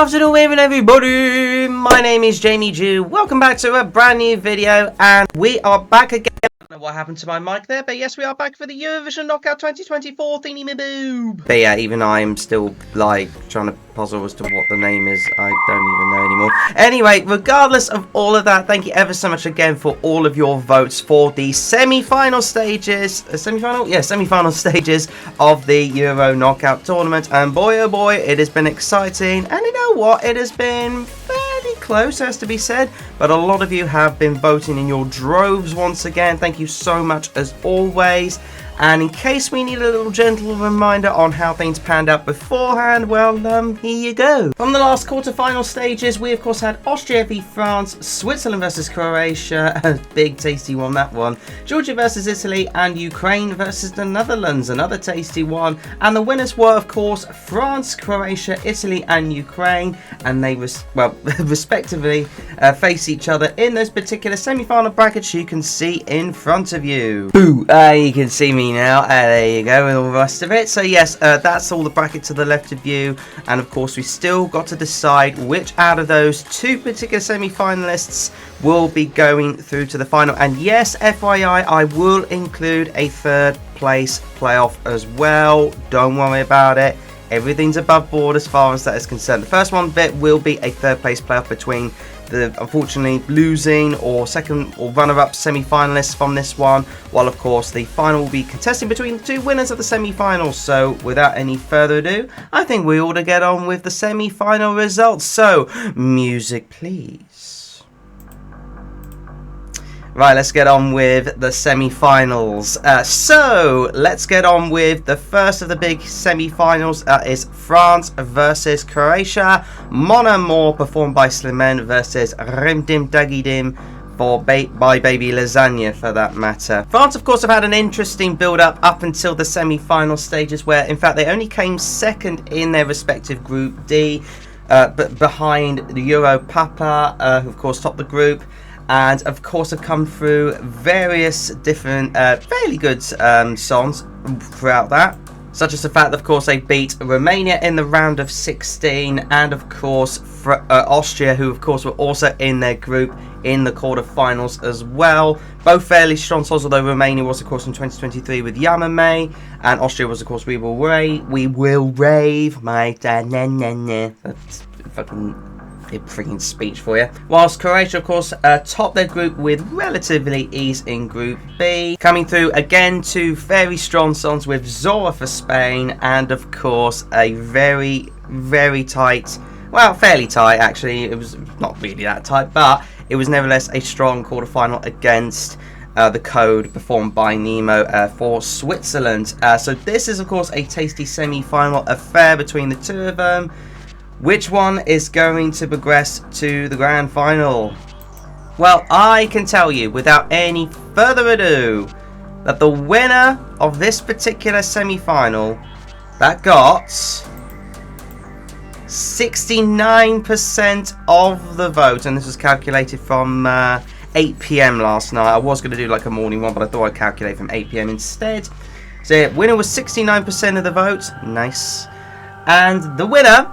afternoon, evening, everybody. My name is Jamie Jew. Welcome back to a brand new video, and we are back again. I don't know what happened to my mic there, but yes, we are back for the Eurovision Knockout 2024 thingy me boob. But yeah, even I'm still like trying to puzzle as to what the name is. I don't even know anymore. Anyway, regardless of all of that, thank you ever so much again for all of your votes for the semi-final stages. Semi-final stages of the Euro Knockout tournament. And boy, oh boy, it has been exciting. And you know what? It has been fairly close, has to be said. But a lot of you have been voting in your droves once again. Thank you so much as always. And in case we need a little gentle reminder on how things panned out beforehand, well, here you go. From the last quarter-final stages, we of course had Austria v France, Switzerland versus Croatia, a big tasty one, that one, Georgia versus Italy, and Ukraine versus the Netherlands, another tasty one. And the winners were of course France, Croatia, Italy, and Ukraine, and they respectively face each other in those particular semi-final brackets you can see in front of you. Boo! You can see me now. There you go, and all the rest of it. So yes, that's all the bracket to the left of you, and of course we still got to decide which out of those two particular semi-finalists will be going through to the final. And yes, FYI, I will include a third place playoff as well. Don't worry about it. Everything's above board as far as that is concerned. The first one bit will be a third place playoff between the unfortunately losing or second or runner-up semi-finalists from this one, while of course the final will be contesting between the two winners of the semi-finals. So without any further ado, I think we ought to get on with the semi-final results. So music please. Right, let's get on with the semi-finals. So let's get on with the first of the big semi-finals. Is France versus Croatia. Mon Amour performed by Slimane versus Rim Dim Duggy Dim by Baby Lasagna, for that matter. France, of course, have had an interesting build-up up until the semi-final stages, where in fact they only came second in their respective Group D, but behind the Euro Papa, who of course topped the group. And of course have come through various different fairly good songs throughout that, such as the fact that of course they beat Romania in the round of 16, and of course Austria, who of course were also in their group in the quarterfinals as well. Both fairly strong songs, although Romania was of course in 2023 with Yamame, and Austria was of course We Will Rave, my dad, na na na. That's fucking freaking speech for you. Whilst Croatia, of course, topped their group with relatively ease in Group B. Coming through again, two very strong songs with Zora for Spain, and of course a very, very tight, well, fairly tight actually. It was not really that tight, but it was nevertheless a strong quarterfinal against the Code, performed by Nemo for Switzerland. So this is of course a tasty semi-final affair between the two of them. Which one is going to progress to the grand final? Well, I can tell you without any further ado that the winner of this particular semi-final that got 69% of the vote, and this was calculated from 8 PM last night. I was going to do like a morning one, but I thought I'd calculate from 8 PM instead. So yeah, winner was 69% of the vote. Nice. And the winner,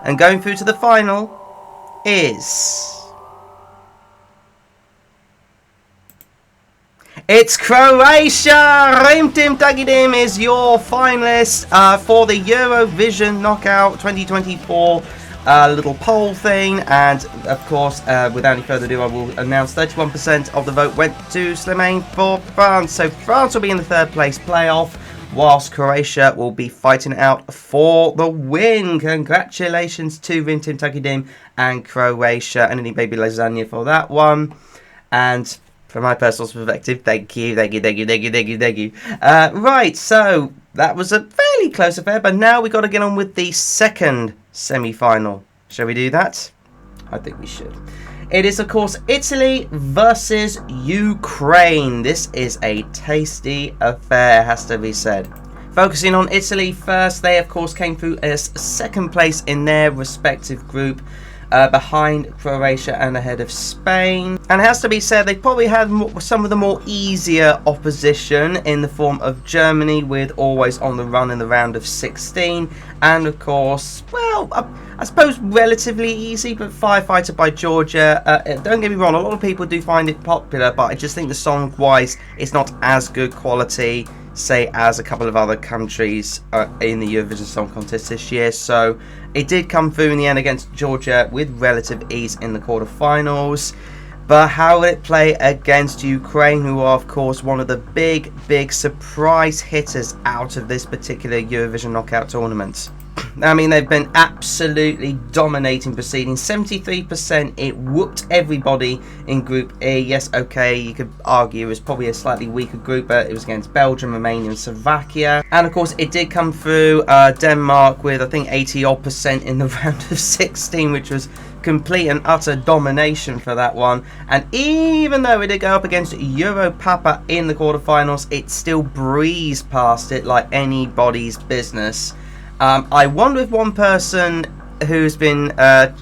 and going through to the final, is... it's Croatia! Rim Dim Duggy Dim is your finalist for the Eurovision Knockout 2024 little poll thing. And of course, without any further ado, I will announce 31% of the vote went to Slimane for France. So France will be in the third place playoff, whilst Croatia will be fighting out for the win. Congratulations to Rim Dim Duggy Dim and Croatia, and any Baby Lasagna for that one. And from my personal perspective, thank you. Right, so that was a fairly close affair, but now we got to get on with the second semi-final. Shall we do that? I think we should. It is, of course, Italy versus Ukraine. This is a tasty affair, has to be said. Focusing on Italy first, they, of course, came through as second place in their respective group. behind Croatia and ahead of Spain. And it has to be said, they probably had some of the more easier opposition in the form of Germany, with always on the run in the round of 16. And of course, well, I suppose relatively easy, but Firefighter by Georgia. Don't get me wrong, a lot of people do find it popular, but I just think the song-wise, it's not as good quality, say, as a couple of other countries in the Eurovision Song Contest this year. So it did come through in the end against Georgia with relative ease in the quarterfinals. But how will it play against Ukraine, who are of course one of the big surprise hitters out of this particular Eurovision knockout tournament? I mean, they've been absolutely dominating proceedings. 73%. It whooped everybody in Group E. Yes, okay, you could argue it was probably a slightly weaker group, but it was against Belgium, Romania and Slovakia. And of course, it did come through Denmark with, I think, 80% in the round of 16, which was complete and utter domination for that one. And even though it did go up against Europapa in the quarterfinals, it still breezed past it like anybody's business. I wonder if one person who's been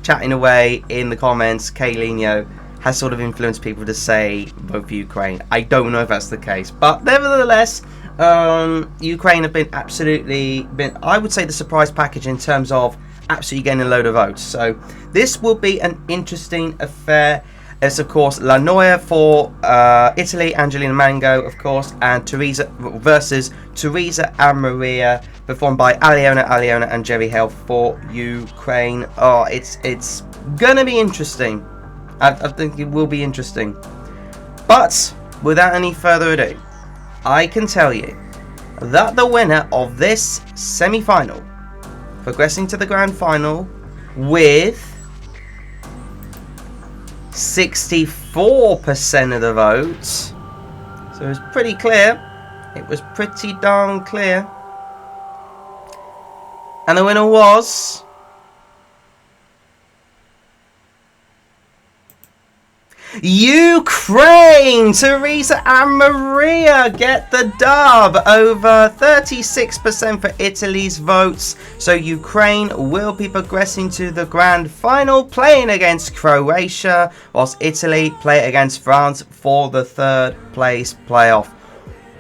chatting away in the comments, Kaylino, has sort of influenced people to say vote for Ukraine. I don't know if that's the case, but nevertheless, Ukraine have been I would say, the surprise package in terms of absolutely getting a load of votes. So this will be an interesting affair. It's of course La Noia for Italy, Angelina Mango of course, and Teresa versus Teresa and Maria, performed by Aliona and Jerry Hale for Ukraine. Oh, it's gonna be interesting. I think it will be interesting. But without any further ado, I can tell you that the winner of this semi-final, progressing to the grand final with 64% of the votes, so it was pretty clear. It was pretty darn clear. And the winner was Ukraine! Teresa and Maria get the dub. Over 36% for Italy's votes. So Ukraine will be progressing to the grand final, playing against Croatia, whilst Italy play against France for the third place playoff.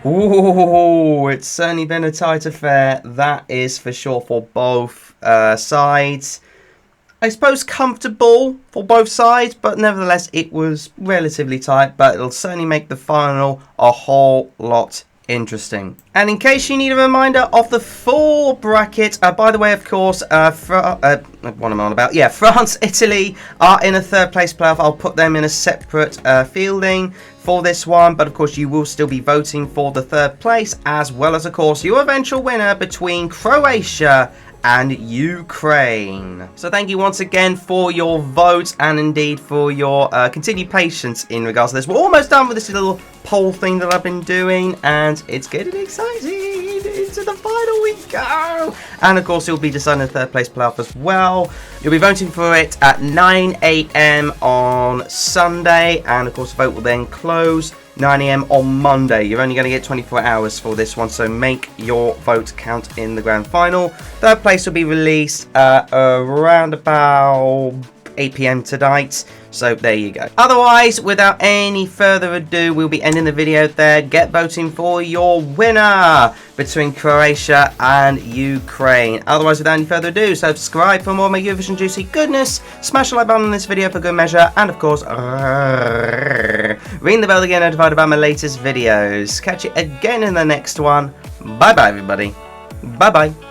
Ooh, it's certainly been a tight affair, that is for sure, for both sides. I suppose comfortable for both sides, but nevertheless it was relatively tight, but it'll certainly make the final a whole lot interesting. And in case you need a reminder of the full bracket, by the way, of course, what am I on about? Yeah, France, Italy are in a third place playoff. I'll put them in a separate fielding for this one, but of course you will still be voting for the third place, as well as of course your eventual winner between Croatia and Ukraine. So thank you once again for your votes, and indeed for your continued patience in regards to this. We're almost done with this little poll thing that I've been doing, and it's getting exciting. Into the final we go. And of course you'll be deciding the third place playoff as well. You'll be voting for it at 9 AM on Sunday, and of course the vote will then close 9 AM on Monday. You're only going to get 24 hours for this one, so make your vote count in the grand final. Third place will be released around about 8 PM tonight. So there you go. Otherwise, without any further ado, we'll be ending the video there. Get voting for your winner between Croatia and Ukraine. Otherwise, without any further ado, subscribe for more of my Eurovision juicy goodness. Smash the like button on this video for good measure. And of course, ring the bell to get notified about my latest videos. Catch you again in the next one. Bye bye, everybody. Bye bye.